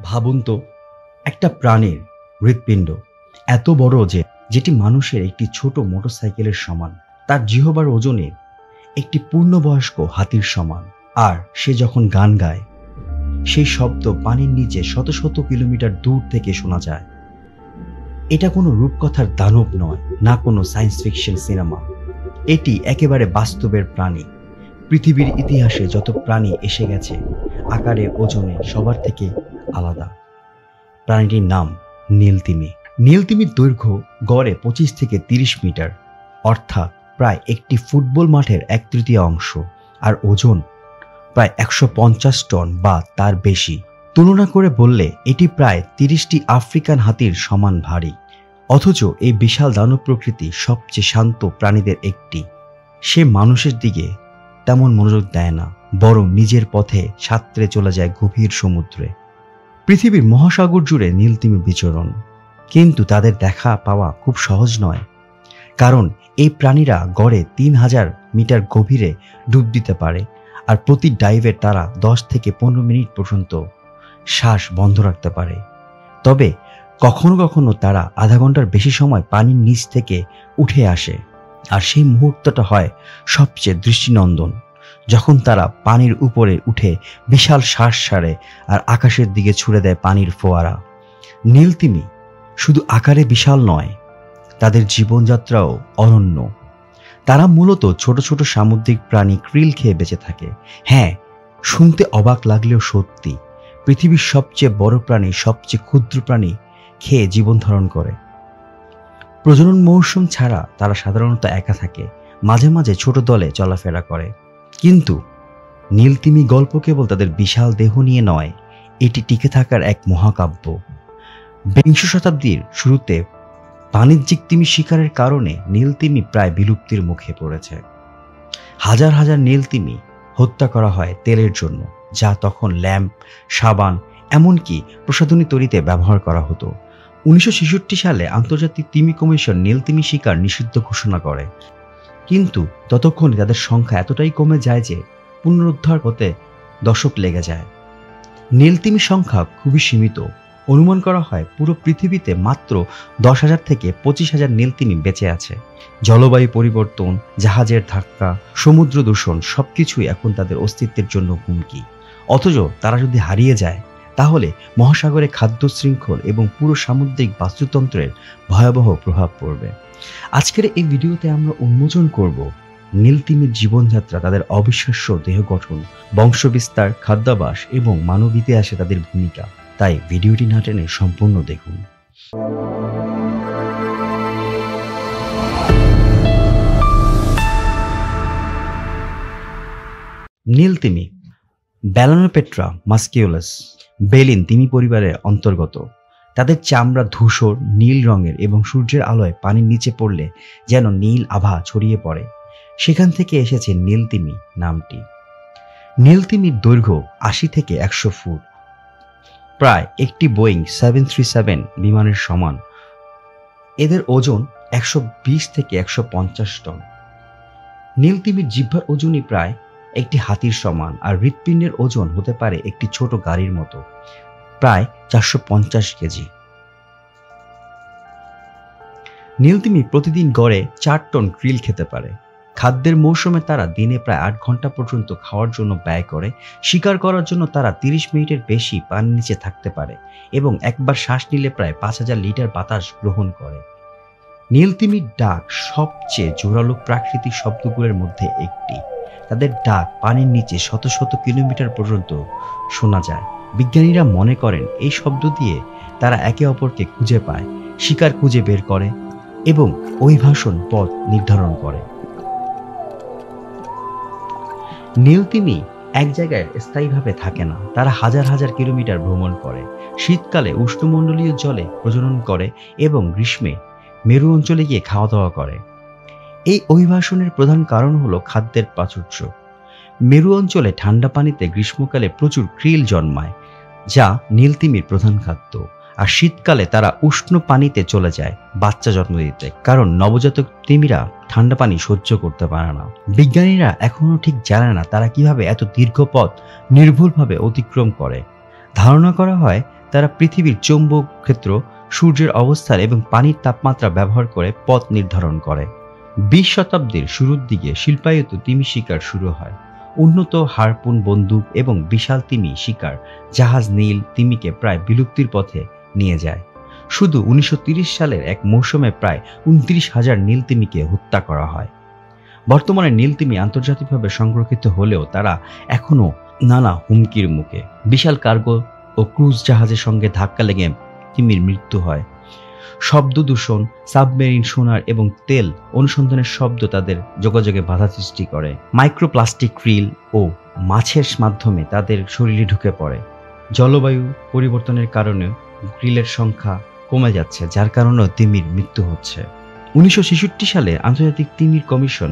ভাবুন তো, একটা প্রাণীর হৃৎপিণ্ড এত বড় যে যেটি মানুষের একটি ছোট মোটরসাইকেলের সমান, তার জিহ্বার ওজনে একটি পূর্ণবয়স্ক হাতির সমান। আর সে যখন গান গায়, সেই শব্দ পানির নিচে শত শত কিলোমিটার দূর থেকে শোনা যায়। এটা কোনো রূপকথার দানব নয়, না কোনো সায়েন্স ফিকশন সিনেমা। এটি একেবারে বাস্তবের প্রাণী। পৃথিবীর ইতিহাসে যত প্রাণী এসে গেছে, আকারে ওজনে সবার থেকে আলাদা। প্রাণীটির নাম নীলতিমি। নীলতিমির দৈর্ঘ্য গড়ে 25 থেকে 30 মিটার, অর্থাৎ প্রায় একটি ফুটবল মাঠের 1/3 অংশ, আর ওজন প্রায় 150 টন বা তার বেশি। তুলনা করে বললে এটি প্রায় 30টি আফ্রিকান হাতির সমান ভারী। অথচ এই বিশাল দানব প্রকৃতি সবচেয়ে শান্ত প্রাণীদের একটি। সে মানুষের দিকে তেমন মনোযোগ দেয় না, বরং নিজের পথে সাঁতরে চলে যায় গভীর সমুদ্রে। পৃথিবীর মহাসাগর জুড়ে নীলতিমি বিচরণ, কিন্তু তাদের দেখা পাওয়া খুব সহজ নয়, কারণ এই প্রাণীরা গড়ে 3000 মিটার গভীরে ডুব দিতে পারে, আর প্রতি ডাইভে তারা 10 থেকে 15 মিনিট পর্যন্ত শ্বাস বন্ধ রাখতে পারে। তবে কখনো কখনো তারা আধা ঘন্টার বেশি সময় পানির নিচ থেকে উঠে আসে, আর সেই মুহূর্তটা হয় সবচেয়ে দৃষ্টিনন্দন, যখন তারা পানির উপরে উঠে বিশাল শ্বাস ছাড়ে আর আকাশের দিকে ছুড়ে দেয় পানির ফোয়ারা। নীলতিমি শুধু আকারে বিশাল নয়, তাদের জীবনযাত্রাও অনন্য। তারা মূলত ছোট ছোট সামুদ্রিক প্রাণী ক্রিল খেয়ে বেঁচে থাকে। হ্যাঁ, শুনতে অবাক লাগলেও সত্যি, পৃথিবীর সবচেয়ে বড় প্রাণী সবচেয়ে ক্ষুদ্র প্রাণী খেয়ে জীবন ধারণ করে। প্রজনন মৌসুম ছাড়া তারা সাধারণত একা থাকে, মাঝে মাঝে ছোট দলে চলাফেরা করে। কিন্তু নীলতিমি গল্প কেবল তাদের বিশাল দেহ নিয়ে নয়, এটি টিকে থাকার এক মহাকাব্য। বিংশ শতাব্দীর শুরুতে বাণিজ্যিক তিমি শিকারের কারণে নীলতিমি প্রায় বিলুপ্তির মুখে পড়েছে। হাজার হাজার নীলতিমি হত্যা করা হয় তেলের জন্য, যা তখন ল্যাম্প, সাবান, এমনকি প্রসাধনী তৈরিতে ব্যবহার করা হতো। 1966 সালে আন্তর্জাতিক তিমি কমিশন নীলতিমি শিকার নিষিদ্ধ ঘোষণা করে, কিন্তু ততক্ষণে তাদের সংখ্যা এতটাই কমে যায় যে পুনরুদ্ধার হতে দশক লেগে যায়। নীলতিমি সংখ্যা খুবই সীমিত। অনুমান করা হয় পুরো পৃথিবীতে মাত্র 10,000 থেকে 25,000 নীলতিমি বেঁচে আছে। জলবায়ু পরিবর্তন, জাহাজের ধাক্কা, সমুদ্র দূষণ সবকিছুই এখন তাদের অস্তিত্বের জন্য হুমকি। অথচ তারা যদি হারিয়ে যায়, তাহলে মহাসাগরে খাদ্য শৃঙ্খল এবং পুরো সামুদ্রিক বাস্তুতন্ত্রের ভয়াবহ প্রভাব পড়বে। আজকের এই ভিডিওতে আমরা উন্মোচন করব নীলতিমির জীবনযাত্রা, তাদের অবিশ্বাস্য দেহ গঠন, বংশবিস্তার, খাদ্যাভ্যাস এবং মানব ইতিহাসে তাদের ভূমিকা। তাই ভিডিওটি না টেনে সম্পূর্ণ দেখুন। নীলতিমি ব্যালানোপেট্রা মাস্কিউলাস বেলিন তিমি পরিবারের অন্তর্গত। তাদের চামড়া ধূসর নীল রঙের এবং সূর্যের আলোয় পানির নিচে পড়লে যেন নীল আভা ছড়িয়ে পড়ে। সেখান থেকে এসেছে নীলতিমি নামটি। নীলতিমির দৈর্ঘ্য 80 থেকে 100 ফুট, প্রায় একটি বোয়িং 737 বিমানের সমান। এদের ওজন 120 থেকে 150 টন। নীলতিমির জিহ্বার ওজনই প্রায় একটি হাতির সমান, আর হৃৎপিণ্ডের ওজন হতে পারে একটি ছোট গাড়ির মতো, প্রায় 450 কেজি। নীলতিমি প্রতিদিন গড়ে 4 টন ক্রিল খেতে পারে। খাদ্যের মৌসুমে তারা দিনে প্রায় 8 ঘন্টা পর্যন্ত খাওয়ার জন্য ব্যয় করে। শিকার করার জন্য তারা 30 মিনিটের বেশি পানির নিচে থাকতে পারে এবং একবার শ্বাস নিলে প্রায় 5000 লিটার বাতাস গ্রহণ করে। নীলতিমির ডাক সবচেয়ে জোরালো প্রাকৃতিক শব্দগুলোর মধ্যে একটি। তাদের ডাক পানির নিচে শত শত কিলোমিটার পর্যন্ত শোনা যায়। বিজ্ঞানীরা মনে করেন এই শব্দ দিয়ে তারা একে অপরকে খুঁজে পায়, শিকার খুঁজে বের করে এবং অভিবাসন পথ নির্ধারণ করে। নীলতিমি এক জায়গায় স্থায়ীভাবে থাকে না, তারা হাজার হাজার কিলোমিটার ভ্রমণ করে। শীতকালে উষ্ণমণ্ডলীয় জলে প্রজনন করে এবং গ্রীষ্মে মেরু অঞ্চলে গিয়ে খাওয়া দাওয়া করে। এই অভিবাসনের প্রধান কারণ হলো খাদ্যের প্রাচুর্য। মেরু অঞ্চলে ঠান্ডা পানিতে গ্রীষ্মকালে প্রচুর ক্রিল জন্মায়, যা নীলতিমির প্রধান খাদ্য। আর শীতকালে তারা উষ্ণ পানিতে চলে যায় বাচ্চা জন্ম দিতে, কারণ নবজাতক তিমিরা ঠান্ডা পানি সহ্য করতে পারে না। বিজ্ঞানীরা এখনো ঠিক জানে না তারা কিভাবে এত দীর্ঘ পথ নির্ভুলভাবে অতিক্রম করে। ধারণা করা হয় তারা পৃথিবীর চৌম্বক ক্ষেত্র, সূর্যের অবস্থান এবং পানির তাপমাত্রা ব্যবহার করে পথ নির্ধারণ করে। 20 শতাব্দীর শুরুর দিকে শিল্পায়িত তিমি শিকার শুরু হয়। উন্নত হারপুন বন্দুক এবং বিশাল তিমি শিকার জাহাজ নীল তিমিকে প্রায় বিলুপ্তির পথে নিয়ে যায়। শুধু 1930 সালের এক মৌসুমে প্রায় 29,000 নীল তিমিকে হত্যা করা হয়। বর্তমানে নীল তিমি আন্তর্জাতিকভাবে সংরক্ষিত হলেও তারা এখনও নানা হুমকির মুখে। বিশাল কার্গো ও ক্রুজ জাহাজের সঙ্গে ধাক্কা লেগে তিমির মৃত্যু হয়। শব্দ দূষণ, সাবমেরিন সোনার এবং তেল অনুসন্ধানের শব্দ তাদের যোগাযোগে বাধা সৃষ্টি করে। মাইক্রোপ্লাস্টিক ক্রিল ও মাছের মাধ্যমে তাদের শরীরে ঢুকে পড়ে। জলবায়ু পরিবর্তনের কারণে ক্রিলের সংখ্যা কমে যাচ্ছে, যার কারণেও তিমির মৃত্যু হচ্ছে। 1966 সালে আন্তর্জাতিক তিমির কমিশন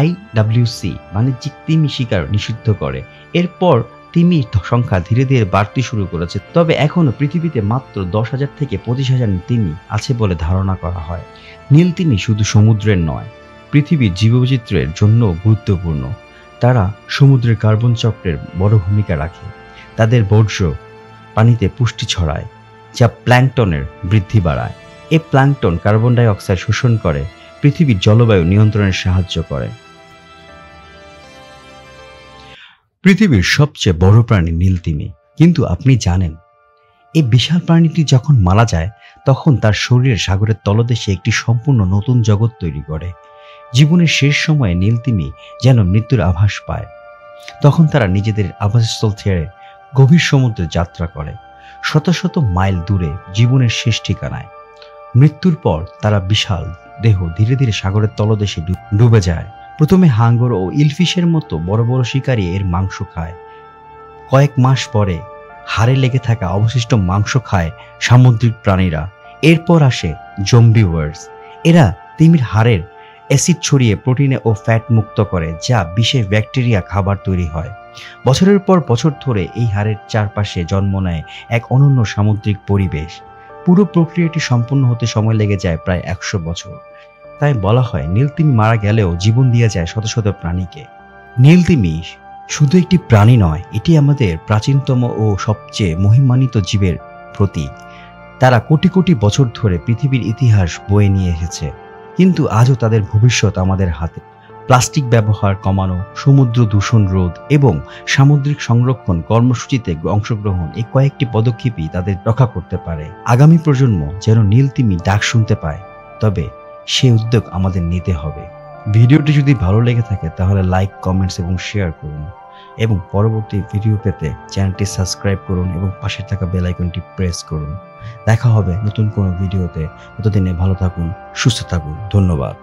IWC বাণিজ্যিক তিমি শিকার নিষিদ্ধ করে। এরপর তিমির সংখ্যা ধীরে ধীরে বাড়তে শুরু করেছে, তবে এখনও পৃথিবীতে মাত্র 10,000 থেকে 25,000 তিমি আছে বলে ধারণা করা হয়। নীল তিমি শুধু সমুদ্রের নয়, পৃথিবীর জীববৈচিত্র্যের জন্য গুরুত্বপূর্ণ। তারা সমুদ্রের কার্বন চক্রের বড় ভূমিকা রাখে। তাদের বর্জ্য পানিতে পুষ্টি ছড়ায়, যা প্ল্যাঙ্কটনের বৃদ্ধি বাড়ায়। এই প্ল্যাঙ্কটন কার্বন ডাই অক্সাইড শোষণ করে পৃথিবীর জলবায়ু নিয়ন্ত্রণে সাহায্য করে। পৃথিবীর সবচেয়ে বড় প্রাণী নীল তিমি। কিন্তু আপনি জানেন, এই বিশাল প্রাণীটি যখন মারা যায় তখন তার শরীরের সাগরের তলদেশে একটি সম্পূর্ণ নতুন জগৎ তৈরি করে। জীবনের শেষ সময়ে নীল তিমি যেন মৃত্যুর আভাস পায়। তখন তারা নিজেদের আবাসস্থল ছেড়ে গভীর সমুদ্রে যাত্রা করে, শত শত মাইল দূরে জীবনের শেষ ঠিকানায়। মৃত্যুর পর তারা বিশাল দেহ ধীরে ধীরে সাগরের তলদেশে ডুবে যায়। প্রথমে হাঙ্গর ও ইলফিশের মতো বড় বড় শিকারী এর মাংস খায়। কয়েক মাস পরে হাড়ে লেগে থাকা অবশিষ্ট মাংস খায় সামুদ্রিক প্রাণীরা। এরপর আসে জম্বিওয়ার্স। এরা তিমির হাড়ের অ্যাসিড ছড়িয়ে প্রোটিনে ও ফ্যাট মুক্ত করে, যা বিশেষ ব্যাকটেরিয়া খাবার তৈরি হয়। বছরের পর বছর ধরে এই হাড়ের চারপাশে জন্ম নেয় এক অনন্য সামুদ্রিক পরিবেশ। পুরো প্রক্রিয়াটি সম্পূর্ণ হতে সময় লেগে যায় প্রায় 100 বছর। তাই বলা হয় নীল তিমি মারা গেলেও জীবন দিয়ে যায় শত শত প্রাণীকে। নীল তিমি শুধু একটি প্রাণী নয়, এটি আমাদের প্রাচীনতম ও সবচেয়ে মহিমান্বিত জীবের প্রতীক। তারা কোটি কোটি বছর ধরে পৃথিবীর ইতিহাস বয়ে নিয়ে এসেছে, কিন্তু আজও তাদের ভবিষ্যৎ আমাদের হাতে। প্লাস্টিক ব্যবহার কমানো, সমুদ্র দূষণ রোধ এবং সামুদ্রিক সংরক্ষণ কর্মসূচিতে অংশগ্রহণ, এই কয়েকটি পদক্ষেপই তাদের রক্ষা করতে পারে। আগামী প্রজন্ম যেন নীল তিমি ডাক শুনতে পায়, তবে সেই উদ্যোগ আমাদের নিতে হবে। ভিডিওটি যদি ভালো লেগে থাকে তাহলে লাইক, কমেন্টস এবং শেয়ার করুন, এবং পরবর্তী ভিডিও পেতে চ্যানেলটি সাবস্ক্রাইব করুন এবং পাশে থাকা বেল আইকনটি প্রেস করুন। দেখা হবে নতুন কোনো ভিডিওতে। ততদিনে ভালো থাকুন, সুস্থ থাকুন। ধন্যবাদ।